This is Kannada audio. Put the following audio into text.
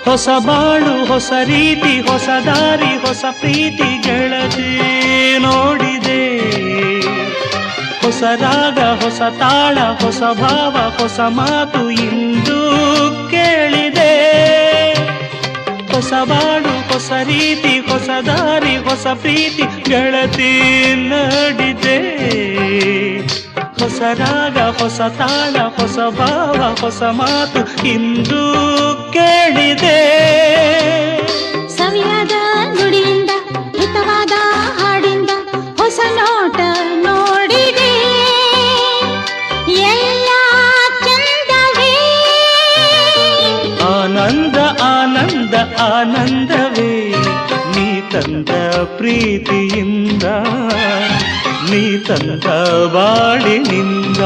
ಹೊಸ ಬಾಳು ಹೊಸ ರೀತಿ ಹೊಸ ದಾರಿ ಹೊಸ ಪ್ರೀತಿ ಗೆಳತಿ ನೋಡಿದೆ. ಹೊಸ ರಾಗ ಹೊಸ ತಾಳ ಹೊಸ ಭಾವ ಹೊಸ ಮಾತು ಇಂದು ಕೇಳಿದೆ. ಹೊಸ ಬಾಳು ಹೊಸ ರೀತಿ ಹೊಸ ದಾರಿ ಹೊಸ ಪ್ರೀತಿ ಗೆಳತಿ ನೋಡಿದೆ. ಹೊಸ ರಾಗ ಹೊಸ ತಾಳ ಹೊಸ ಭಾವ ಹೊಸ ಮಾತು ಇಂದು ಕೇಳಿದೆ. ಸವಿಯಾದ ನುಡಿಯಿಂದ ಹಿತವಾದ ಹಾಡಿಂದ ಹೊಸ ನೋಟ ನೋಡಿದೆ. ಎಲ್ಲ ಚಂದವೇ ಆನಂದ ಆನಂದ ಆನಂದವೇ ನೀ ತಂದ ಪ್ರೀತಿಯಿಂದ ನೀ ತಂದ ಬಾಳಿನಿಂದ.